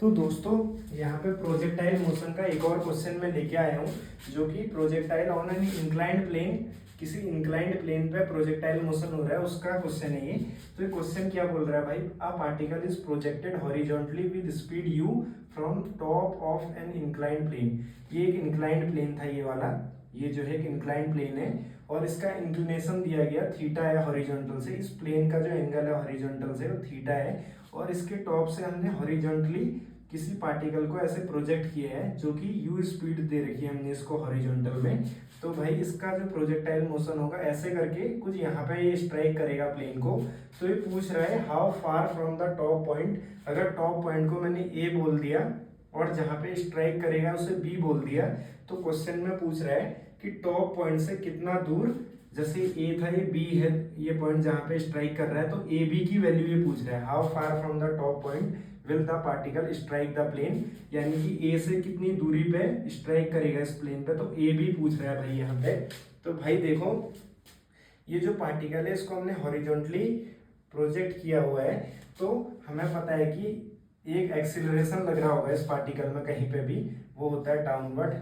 तो दोस्तों यहाँ पे प्रोजेक्टाइल मोशन का एक और क्वेश्चन मैं लेके आया हूँ, जो कि projectile on an inclined plane, किसी इंक्लाइंड प्लेन पे प्रोजेक्टाइल मोशन हो रहा है उसका क्वेश्चन है ये। तो ये क्वेश्चन क्या बोल रहा है भाई, a particle is projected horizontally with speed u from top of an inclined plane. ये एक इंक्लाइंड प्लेन था ये वाला, ये जो है एक इंक्लाइंड प्लेन है और इसका इंक्लिनेशन दिया गया थीटा है हॉरिजॉन्टल से। इस प्लेन का जो एंगल है हॉरिजॉन्टल से वो थीटा है और इसके टॉप से हमने हॉरिजॉन्टली किसी पार्टिकल को ऐसे प्रोजेक्ट किया है जो कि u स्पीड दे रखी है हमने इसको हॉरिजॉन्टल में। तो भाई इसका जो प्रोजेक्टाइल मोशन होगा ऐसे करके कुछ यहाँ पे ये स्ट्राइक करेगा प्लेन को। तो ये पूछ रहा है how far from the top point. अगर टॉप पॉइंट को मैंने ए बोल दिया और जहाँ पे स्ट्राइक करेगा उसे बी बोल दिया, तो क्वेश्चन में पूछ रहा है कि टॉप पॉइंट से कितना दूर, जैसे ए था ये बी है, ये पॉइंट जहाँ पे स्ट्राइक कर रहा है, तो ए बी की वैल्यू ये पूछ रहा है। How far from the top point will the particle strike the plane, यानी कि ए से कितनी दूरी पे स्ट्राइक करेगा इस प्लेन पे, तो ए बी पूछ रहा है भाई यहाँ पे। तो भाई देखो ये जो पार्टिकल है इसको हमने हॉरिजॉन्टली प्रोजेक्ट किया हुआ है, तो हमें पता है कि एक एक्सीलरेशन लग रहा होगा इस पार्टिकल में कहीं पे भी, वो होता है downward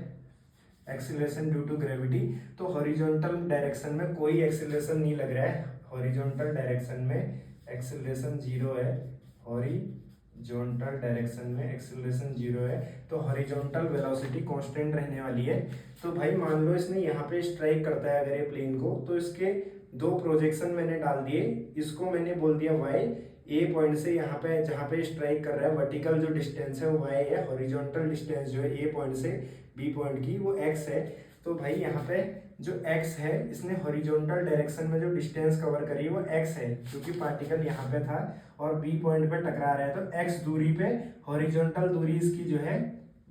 acceleration due to gravity. तो हॉरिजॉन्टल डायरेक्शन में कोई एक्सीलरेशन नहीं लग रहा है, हॉरिजॉन्टल डायरेक्शन में एक्सीलरेशन जीरो है, हॉरिजॉन्टल डायरेक्शन में एक्सीलरेशन जीरो है, तो हॉरिजॉन्टल वेलोसिटी कांस्टेंट रहने वाली है। तो भाई मान लो इसने यहाँ पे स्ट्राइक करता है अगर ये प्लेन को, तो इसके दो प्रोजेक्शन मैंने डाल दिए, इसको मैंने बोल दिया y, ए पॉइंट से यहाँ पे जहाँ पे स्ट्राइक कर रहा है वर्टिकल जो डिस्टेंस है वो y है, हॉरिजॉन्टल डिस्टेंस जो है ए पॉइंट से बी पॉइंट की वो x है। तो भाई यहाँ पे जो x है इसने हॉरिजॉन्टल डायरेक्शन में जो डिस्टेंस कवर करी है वो x है, क्योंकि पार्टिकल यहाँ पे था और बी पॉइंट पे टकरा रहा है, तो x दूरी पे हॉरिजॉन्टल दूरी इसकी जो है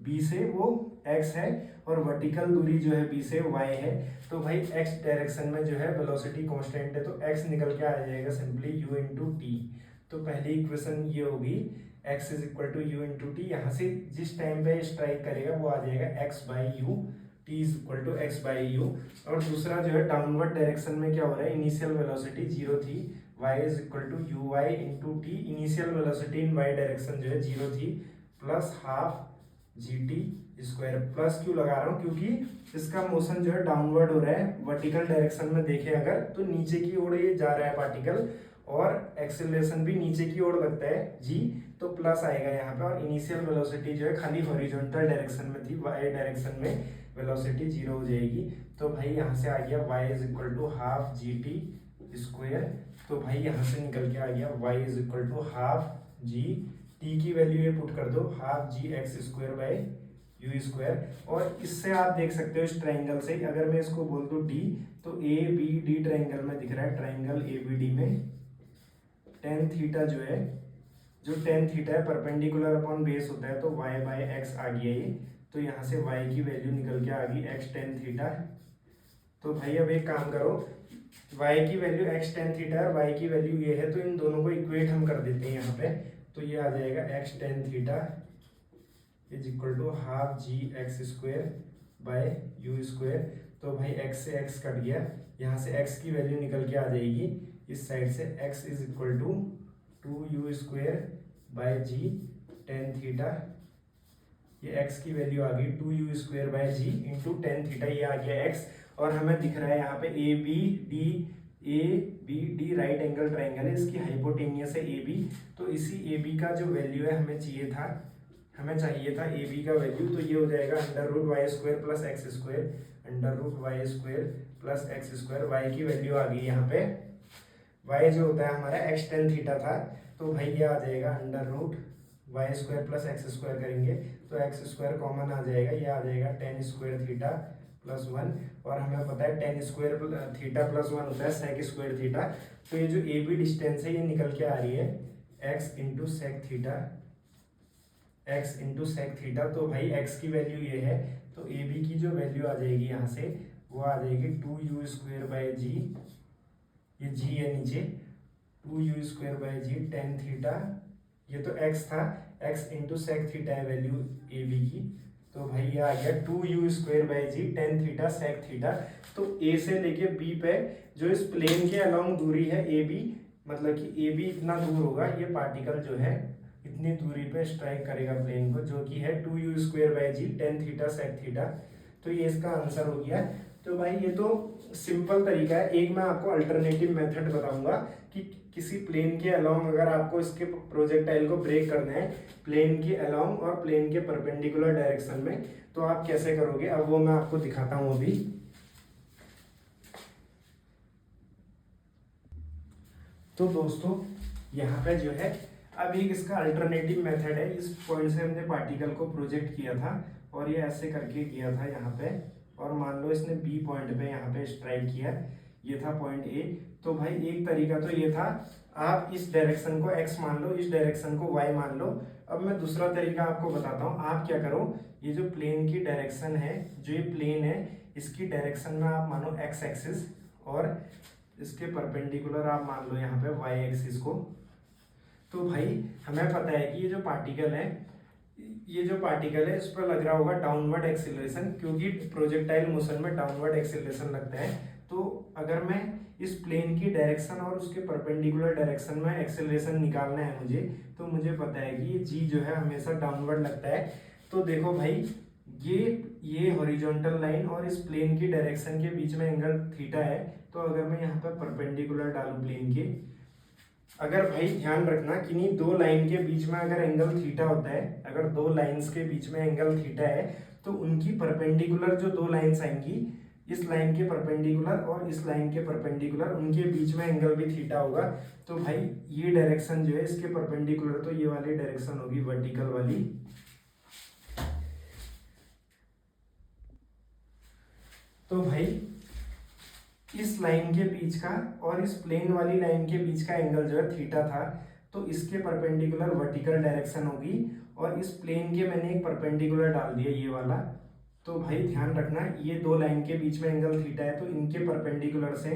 b से वो x है और वर्टिकल दूरी जो है b से y है। तो भाई x डायरेक्शन में जो है वेलोसिटी कांस्टेंट है, तो x निकल के आ जाएगा सिंपली u इंटू टी। तो पहली इक्वेशन ये होगी x is equal to u into t, यहाँ से जिस टाइम पे स्ट्राइक करेगा वो आ जाएगा x by u, t is equal to x by u. और दूसरा जो है डाउनवर्ड डायरेक्शन में क्या हो रहा है, इनिशियल वेलोसिटी जीरो थी, y is equal to u y into t, initial velocity in y direction जो है जीरो थी, plus half g t square. प्लस क्यों लगा रहा हूँ, क्योंकि इसका मोशन जो है डाउनवर्ड हो रहा है, वर्टिकल डायरेक्शन में देखें अगर तो नीचे की ओर ये जा रहा है पार्टिकल और एक्सेलरेशन भी नीचे की ओर लगता है जी, तो प्लस आएगा यहाँ पे। और इनिशियल वेलोसिटी जो है खाली हॉरिजॉन्टल डायरेक्शन में थी, वाई डायरेक्शन में वेलोसिटी जीरो हो जाएगी। तो भाई यहाँ से आ गया y is equal to half g t square. तो भाई यहाँ से निकल के आ गया y is equal to half g, t की वैल्यू ये पुट कर दो half g x square by u square. और इससे आप देख सकते हो इस ट्राइंगल से, अगर मैं इसको बोल दूँ डी, तो ए बी डी ट्राइंगल में दिख रहा है, ट्राइंगल ए बी डी में टेन थीटा जो है, जो टेन थीटा है परपेंडिकुलर अपॉन बेस होता है, तो y बाई एक्स आ गया ये। तो यहाँ से y की वैल्यू निकल के आ गई x टेन थीटा। तो भाई अब एक काम करो, y की वैल्यू x टेन थीटा और y की वैल्यू ये है, तो इन दोनों को इक्वेट हम कर देते हैं यहाँ पे। तो ये आ जाएगा x tan theta is equal to half g x square by u square. तो भाई x से x कट गया, यहाँ से x की वैल्यू निकल के आ जाएगी इस साइड से, x is equal to two u square by g tan theta. ये x की वैल्यू आ गई two u square by g into tan theta, ये आ गया x। और हमें दिख रहा है यहाँ पे A B D right angle triangle है, इसकी हाइपोटेनियस है ए बी। तो इसी ए बी का जो वैल्यू है हमें चाहिए था ए बी का वैल्यू, तो ये हो जाएगा under root y square plus x square, under root y square plus x square. Y की वैल्यू आ गई यहाँ पे, y जो होता है हमारा x टेन थीटा था, तो भाई ये आ जाएगा under root y square plus x square करेंगे तो एक्स स्क्वायर कॉमन आ जाएगा, ये आ जाएगा ten square theta plus one. और हमें पता है ten square theta plus one होता है सेक स्क्वायर थीटा। तो ये जो ए बी डिस्टेंस है ये निकल के आ रही है x into sec theta, x into sec theta. तो भाई x की वैल्यू ये है, तो ए बी की जो वैल्यू आ जाएगी यहाँ से वो आ जाएगी two u square by g, ये g है नीचे, two u square by g tan theta, ये तो x था, x इंटू सेक थीटा है वैल्यू ए बी की। तो भाई ये आ गया two u square by g tan theta sec theta. तो a से लेके b पे जो इस प्लेन के अलोंग दूरी है ए बी, मतलब कि ए बी इतना दूर होगा, ये पार्टिकल जो है इतनी दूरी पे स्ट्राइक करेगा प्लेन को, जो कि है 2u² tan theta sec theta. तो ये इसका आंसर हो गया। तो भाई ये तो सिंपल तरीका है। एक मैं आपको अल्टरनेटिव मेथड बताऊंगा कि किसी प्लेन के अलोंग अगर आपको इसके प्रोजेक्टाइल को ब्रेक करना है प्लेन के अलोंग और प्लेन के परपेंडिकुलर डायरेक्शन में, तो आप कैसे करोगे। अब वो मैं आपको दिखाता हूँ अभी। तो दोस्तों यहाँ पे जो है अब एक इसका अल्टरनेटिव मेथड है। इस पॉइंट से हमने पार्टिकल को प्रोजेक्ट किया था और ये ऐसे करके किया था यहाँ पे, और मान लो इसने बी पॉइंट पे यहाँ पे स्ट्राइक किया, ये था पॉइंट ए। तो भाई एक तरीका तो ये था, आप इस डायरेक्शन को एक्स मान लो, इस डायरेक्शन को वाई मान लो। अब मैं दूसरा तरीका आपको बताता हूँ। आप क्या करो, ये जो प्लेन की डायरेक्शन है, जो ये प्लेन है इसकी डायरेक्शन में आप मानो एक्स एक्सिस और इसके परपेंडिकुलर आप मान लो यहाँ पे वाई एक्सिस को। तो भाई हमें पता है कि ये जो पार्टिकल है इस पर लग रहा होगा डाउनवर्ड एक्सीलरेशन, क्योंकि प्रोजेक्टाइल मोशन में डाउनवर्ड एक्सीलरेशन लगता है। तो अगर मैं इस प्लेन की डायरेक्शन और उसके परपेंडिकुलर डायरेक्शन में एक्सेलरेशन निकालना है मुझे, तो मुझे पता है कि ये जी जो है हमेशा डाउनवर्ड लगता है। तो देखो भाई ये हॉरिजॉन्टल लाइन और इस प्लेन की डायरेक्शन के बीच में एंगल थीटा है। तो अगर मैं यहाँ पर परपेंडिकुलर डालूं प्लेन के, अगर भाई ध्यान रखना कि नहीं दो लाइन के बीच में अगर एंगल थीटा होता है, अगर दो लाइंस के बीच में एंगल थीटा है तो उनकी परपेंडिकुलर जो दो लाइंस आएंगी, इस लाइन के परपेंडिकुलर और इस लाइन के परपेंडिकुलर, उनके बीच में एंगल भी थीटा होगा। तो भाई ये डायरेक्शन जो है इसके परपेंडिकुलर, तो ये वाली डायरेक्शन होगी वर्टिकल वाली। तो भाई इस लाइन के बीच का और इस प्लेन वाली लाइन के बीच का एंगल जो है थीटा था, तो इसके परपेंडिकुलर वर्टिकल डायरेक्शन होगी, और इस प्लेन के मैंने एक परपेंडिकुलर डाल दिया ये वाला। तो भाई ध्यान रखना ये दो लाइन के बीच में एंगल थीटा है, तो इनके परपेंडिकुलर से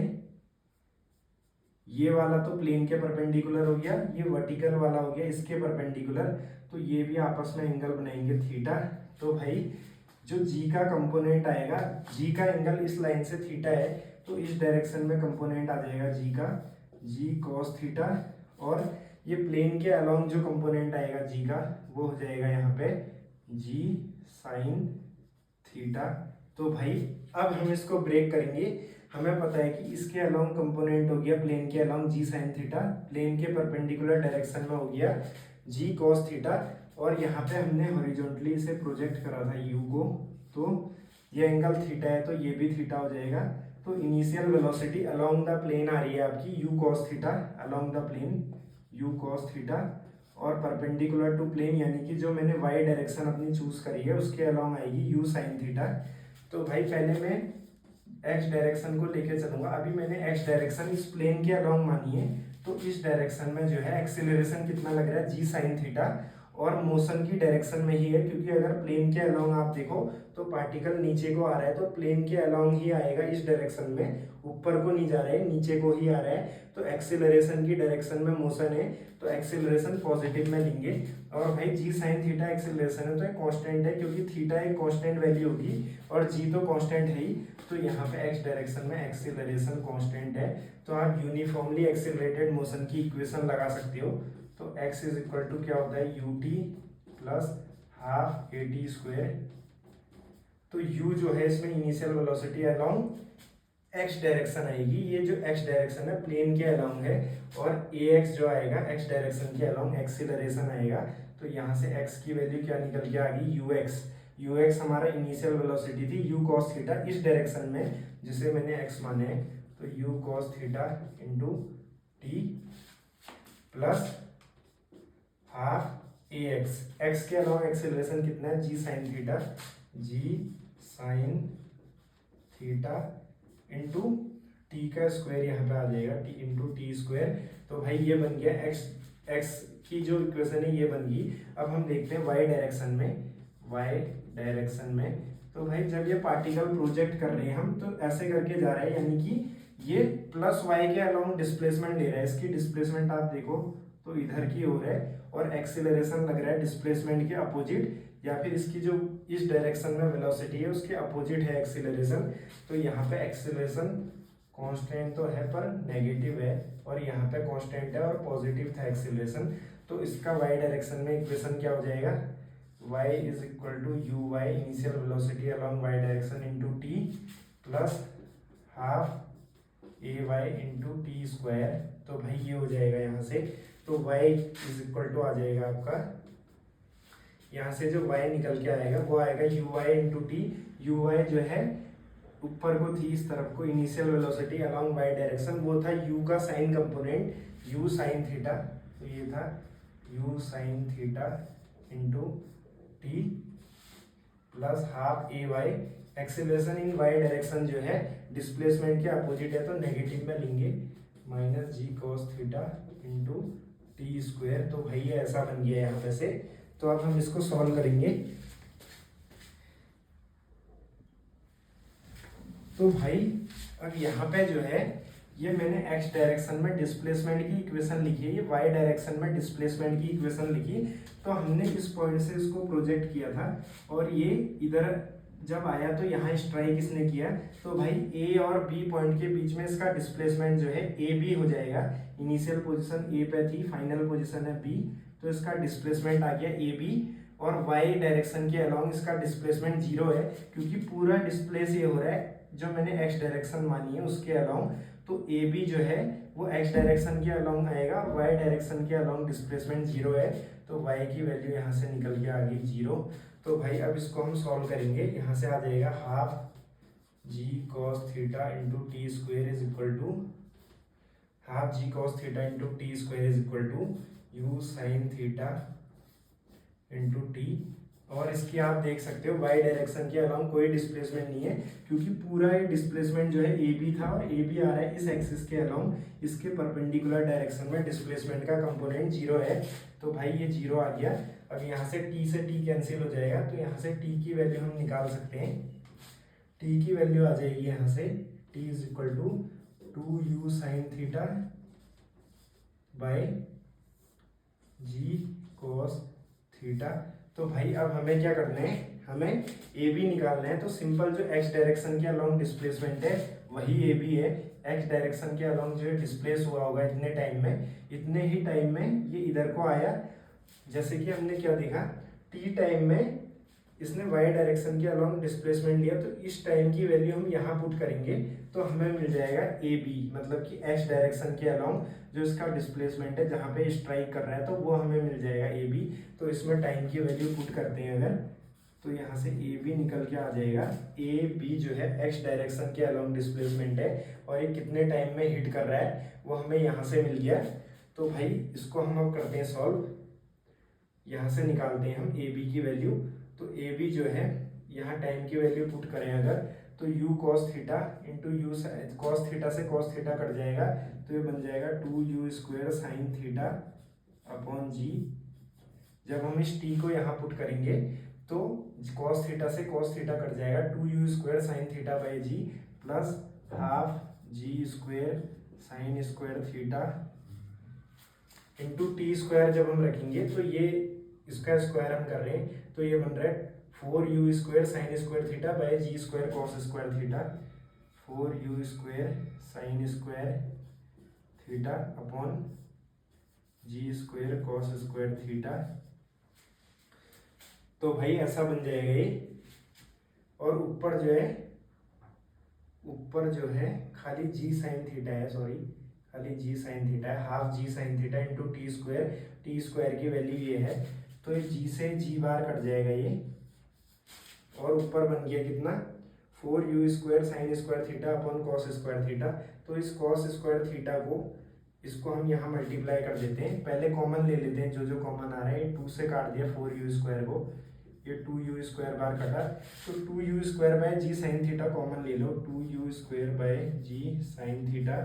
ये वाला तो प्लेन के परपेंडिकुलर हो गया, ये वर्टिकल वाला हो गया इसके परपेंडिकुलर, तो ये भी आपस में एंगल बनाएंगे थीटा। तो भाई जो जी का कंपोनेंट आएगा, जी का एंगल इस लाइन से थीटा है, तो इस डायरेक्शन में कंपोनेंट आ जाएगा जी का, जी कॉस थीटा, और ये प्लेन के अलोंग जो कंपोनेंट आएगा जी का वो हो जाएगा यहाँ पे जी साइन थीटा। तो भाई अब हम इसको ब्रेक करेंगे। हमें पता है कि इसके अलोंग कंपोनेंट हो गया प्लेन के अलोंग जी साइन थीटा, प्लेन के परपेंडिकुलर डायरेक्शन में हो गया जी कॉस थीटा, और यहाँ पे हमने हॉरिजॉन्टली इसे प्रोजेक्ट करा था यू को, तो ये एंगल थीटा है तो ये भी थीटा हो जाएगा। तो initial velocity along the plane आ रही है आपकी u cos theta, along the plane u cos theta, और परपेंडिकुलर टू प्लेन यानी कि जो मैंने वाई डायरेक्शन अपनी चूज करी है उसके अलोंग आएगी यू साइन थीटा। तो भाई पहले मैं एक्स डायरेक्शन को लेके चलूंगा। अभी मैंने एक्स डायरेक्शन इस प्लेन के अलोंग मानी है, तो इस डायरेक्शन में जो है एक्सीलरेशन कितना लग रहा है जी साइन थीटा, और मोशन की डायरेक्शन में ही है, क्योंकि अगर प्लेन के अलोंग आप देखो तो पार्टिकल नीचे को आ रहा है, तो प्लेन के अलोंग ही आएगा इस डायरेक्शन में, ऊपर को नहीं जा रहा है नीचे को ही आ रहा है। तो एक्सीलरेशन की डायरेक्शन में मोशन है, तो एक्सीलरेशन पॉजिटिव में लेंगे। और भाई जी साइन थीटा एक्सीलरेशन है तो एक कांस्टेंट है, क्योंकि थीटा एक कांस्टेंट वैल्यू होगी और जी तो कांस्टेंट है ही, तो यहाँ पे एक्स डायरेक्शन में एक्सीलरेशन कांस्टेंट है। तो आप यूनिफॉर्मली एक्सीलरेटेड मोशन की इक्वेशन लगा सकते हो। तो x इज इक्वल टू क्या होता है ut plus half A T square. तो u जो है इसमें initial velocity along x direction आएगी, ये जो x डायरेक्शन है प्लेन के अलोंग है, और ax जो आएगा x डायरेक्शन के अलोंग एक्सीलरेशन आएगा। तो यहाँ से x की वैल्यू क्या निकल के आ गई ux हमारा इनिशियल वेलोसिटी थी u cos थीटा इस डायरेक्शन में जिसे मैंने x माने, तो u cos theta into t plus half a x के अलावा एक्सेलरेशन कितना है g sine theta into t का स्क्वायर यहाँ पे आ जाएगा टी इंटू टी स्क्वायर। तो भाई ये बन गया एक्स की जो इक्वेशन है ये बन गई। अब हम देखते हैं वाई डायरेक्शन में। तो भाई जब ये पार्टिकल प्रोजेक्ट कर रहे हैं हम, तो ऐसे करके जा रहा है, यानी कि ये प्लस वाई के अलोंग डिस्प्लेसमेंट ले रहा है। इसकी डिस्प्लेसमेंट आप देखो तो इधर की ओर है, और एक्सीलरेशन लग रहा है डिस्प्लेसमेंट के अपोजिट, या फिर इसकी जो इस डायरेक्शन में वेलोसिटी है उसके अपोजिट है एक्सीलरेशन। तो यहाँ पे एक्सीलरेशन कांस्टेंट तो है पर नेगेटिव है, और यहाँ पे कांस्टेंट है और पॉजिटिव था एक्सीलरेशन। तो इसका वाई डायरेक्शन में इक्वेशन क्या हो जाएगा, y is equal to u y initial velocity along y direction into t plus half a y into t square. तो भाई ये हो जाएगा यहाँ से, तो y इज इक्वल टू आ जाएगा आपका, यहाँ से जो y निकल के आएगा वो आएगा u y into t. U y जो है ऊपर को थी इस तरफ को initial velocity along y direction, वो था u का sine component u sine theta, तो ये था u sine theta into t plus half a y. Acceleration in y direction जो है डिस्प्लेसमेंट के अपोजिट है तो नेगेटिव में लेंगे, minus g cos theta into t square. तो भाई ये ऐसा बन गया यहाँ पे से। तो अब हम इसको सॉल्व करेंगे। तो भाई अब यहाँ पे जो है ये मैंने x डायरेक्शन में डिस्प्लेसमेंट की इक्वेशन लिखी है, ये y डायरेक्शन में डिस्प्लेसमेंट की इक्वेशन लिखी। तो हमने इस पॉइंट से इसको प्रोजेक्ट किया था और ये इधर जब आया तो यहाँ स्ट्राइक इसने किया, तो भाई a और b पॉइंट के बीच में इसका डिस्प्लेसमेंट जो है ए बी हो जाएगा। इनिशियल पोजीशन a पे थी, फाइनल पोजीशन है b, तो इसका डिस्प्लेसमेंट आ गया ए बी। और y डायरेक्शन के अलोंग इसका डिस्प्लेसमेंट 0 है, क्योंकि पूरा डिस्प्लेस ये हो रहा है जो मैंने x डायरेक्शन मानी है उसके अलोंग। तो ए बी जो है वो x डायरेक्शन के अलोंग आएगा, y डायरेक्शन के अलोंग डिस्प्लेसमेंट 0 है, तो y की वैल्यू यहाँ से निकल के आ गई 0। तो भाई अब इसको हम सॉल्व करेंगे। यहाँ से आ जाएगा half g cos theta into t square is equal to half g cos theta into t square is equal to u sine theta into t. और इसकी आप देख सकते हो वाई डायरेक्शन के अलावा कोई डिस्प्लेसमेंट नहीं है, क्योंकि पूरा ये डिस्प्लेसमेंट जो है ए बी था और ए बी आ रहा है इस एक्सिस के अलावा, इसके परपेंडिकुलर डायरेक्शन में डिस्प्लेसमेंट का कंपोनेंट 0 है। तो भाई ये 0 आ गया। अब यहाँ से टी कैंसिल हो जाएगा, तो यहाँ से टी की वैल्यू हम निकाल सकते हैं। टी की वैल्यू आ जाएगी यहाँ से t is equal to 2u sine theta by g cos theta. तो भाई अब हमें क्या करना है, हमें ए बी निकालना है। तो सिंपल जो एक्स डायरेक्शन के अलोंग डिस्प्लेसमेंट है वही ए बी है। एक्स डायरेक्शन के अलोंग जो है डिस्प्लेस हुआ होगा इतने टाइम में, इतने ही टाइम में ये इधर को आया। जैसे कि हमने क्या देखा, टी टाइम में इसने वाई डायरेक्शन के अलोंग डिस्प्लेसमेंट लिया, तो इस टाइम की वैल्यू हम यहाँ पुट करेंगे तो हमें मिल जाएगा ए बी, मतलब कि एक्स डायरेक्शन के अलोंग जो इसका डिस्प्लेसमेंट है जहाँ पे स्ट्राइक कर रहा है, तो वो हमें मिल जाएगा ए बी। तो इसमें टाइम की वैल्यू पुट करते हैं अगर, तो यहाँ से ए बी निकल के आ जाएगा। ए बी जो है एक्स डायरेक्शन के अलोंग डिस्प्लेसमेंट है और ये कितने टाइम में हिट कर रहा है वो हमें यहाँ से मिल गया। तो भाई इसको हम अब करते हैं सॉल्व। यहाँ से निकालते हैं हम ए बी की वैल्यू। तो ए बी जो है यहाँ टाइम की वैल्यू पुट करें अगर, तो u cos theta into u cos theta से cos थीटा कट जाएगा, तो ये बन जाएगा 2u square sine theta upon g. जब हम इस t को यहाँ पुट करेंगे तो cos थीटा से cos थीटा कट जाएगा, 2u square sine theta by g plus half g square sine square theta into t square. जब हम रखेंगे तो ये इसका स्क्वायर हम कर रहे हैं, तो ये बन रहा है 4u square sine square theta by g square cos square theta. 4u square sine square theta upon g square cos square theta. तो भाई ऐसा बन जाएगा ये। और ऊपर जो है खाली जी साइन थीटा है, सॉरी खाली जी साइन थीटा है, half g sine theta into t square की वैल्यू ये है, तो ये जी से जी बार कट जाएगा ये, और ऊपर बन गया कितना 4u square sine square theta upon cos square theta. तो इस कॉस स्क्वायर थीटा को इसको हम यहाँ मल्टीप्लाई कर देते हैं, पहले कॉमन ले लेते हैं, जो कॉमन आ रहा है 2 से काट दिया 4u स्क्वायर को, ये 2u स्क्वायर बार कटा, तो 2u square by g sine theta common ले लो, 2u square by g sine theta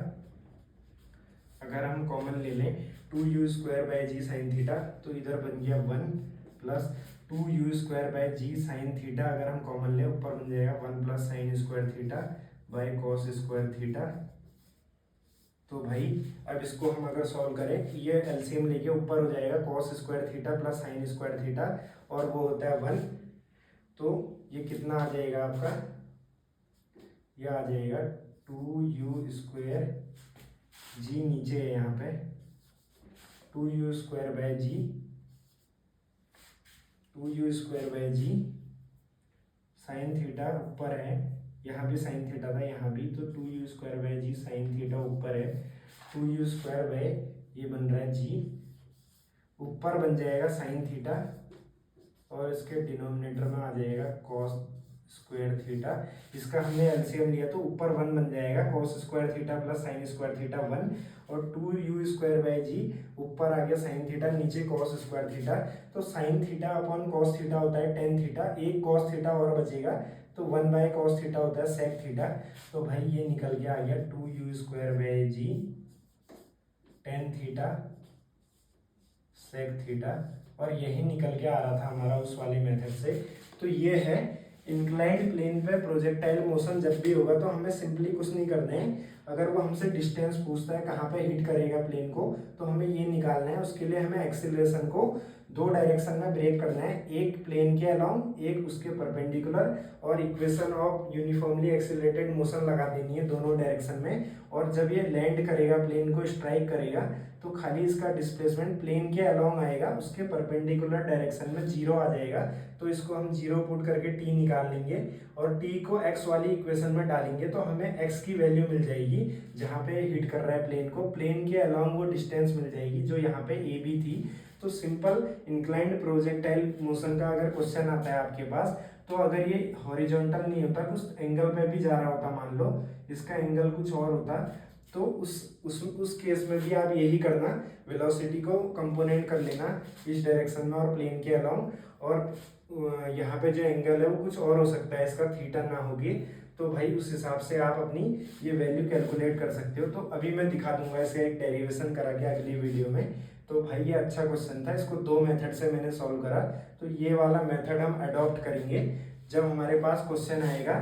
अगर हम कॉमन ले लें 2u square by g sine theta, तो इधर बन गया 1 plus 2u square by g sine theta अगर हम कॉमन ले ऊपर बन जाएगा 1 plus sine square theta by cos square theta. तो भाई अब इसको हम अगर सॉल्व करें, ये एलसीएम लेके ऊपर हो जाएगा cos square theta plus sine square theta, और वो होता है 1, तो ये कितना आ जाएगा आपका, ये आ जाएगा 2u स्क्वायर जी नीचे है यहाँ पे 2u² bye g sine theta ऊपर है, यहाँ भी साइन थीटा था यहाँ भी, तो 2u² bye g sine theta ऊपर है, 2u² बाय ये बन रहा है जी, ऊपर बन जाएगा साइन थीटा और इसके डिनोमिनेटर में आ जाएगा कॉस स्क्वायर थीटा। इसका हमने एलसीएम लिया तो ऊपर 1 बन जाएगा, cos square theta plus sine square theta 1, और 2u² बाय जी ऊपर आ गया साइन थीटा, नीचे कॉस स्क्वायर थीटा, तो sign theta upon cos theta होता है टेन थीटा, एक कॉस थीटा और बचेगा तो 1 बाय कॉस थीटा होता है सेक थीटा। तो भाई ये निकल के आ गया 2u² bye g tan theta sec theta, और यही निकल के आ रहा था हमारा उस वाले मेथड से। तो ये है इंक्लाइंड प्लेन पे प्रोजेक्टाइल मोशन जब भी होगा तो हमें सिंपली कुछ नहीं करना है, अगर वो हमसे डिस्टेंस पूछता है कहाँ पे हिट करेगा प्लेन को, तो हमें ये निकालना है। उसके लिए हमें एक्सीलरेशन को दो डायरेक्शन में ब्रेक करना है, एक प्लेन के अलोंग, एक उसके परपेंडिकुलर, और equation of uniformly accelerated motion लगा देनी है दोनों डायरेक्शन में। और जब ये लैंड करेगा, प्लेन को स्ट्राइक करेगा, तो खाली इसका डिस्प्लेसमेंट प्लेन के अलोंग आएगा, उसके परपेंडिकुलर डायरेक्शन में 0 आ जाएगा। तो इसको हम 0 पुट करके t निकाल लेंगे और t को x वाली इक्वेशन में डालेंगे तो हमें x की वैल्यू मिल जाएगी जहाँ पे हिट कर रहा है प्लेन को, प्लेन के अलोंग वो डिस्टेंस मिल जाएगी जो यहाँ पे ए बी थी। तो सिंपल इंक्लाइंड प्रोजेक्टाइल मोशन का अगर क्वेश्चन आता है आपके पास, तो अगर ये हॉरिजॉन्टल नहीं होता, कुछ एंगल पे भी जा रहा होता, मान लो इसका एंगल कुछ और होता, तो उस केस में भी आप यही करना, वेलोसिटी को कंपोनेंट कर लेना इस डायरेक्शन में और प्लेन के अलोंग, और यहाँ पे जो एंगल है वो कुछ और हो सकता है, इसका थीटा ना होगी, तो भाई उस हिसाब से आप अपनी ये वैल्यू कैलकुलेट कर सकते हो। तो अभी मैं दिखा दूंगा इसे एक डेरिवेशन करा के अगली वीडियो में। तो भाई ये अच्छा क्वेश्चन था, इसको दो मेथड से मैंने सॉल्व करा, तो ये वाला मेथड हम अडॉप्ट करेंगे जब हमारे पास क्वेश्चन आएगा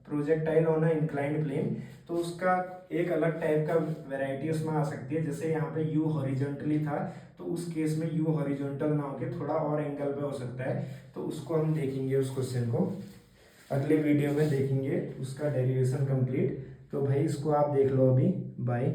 projectile on a inclined plane. तो उसका एक अलग टाइप का वैरायटी उसमें आ सकती है, जैसे यहाँ पे u हॉरिजॉन्टली था, तो उस केस में u हॉरिजॉन्टल ना होके थोड़ा और एंगल पे हो सकता है, तो उसको हम देखेंगे, उस क्वेश्चन को अगले वीडियो में देखेंगे, उसका डेरिवेशन कंप्लीट। तो भाई इसको आप देख लो अभी, बाय।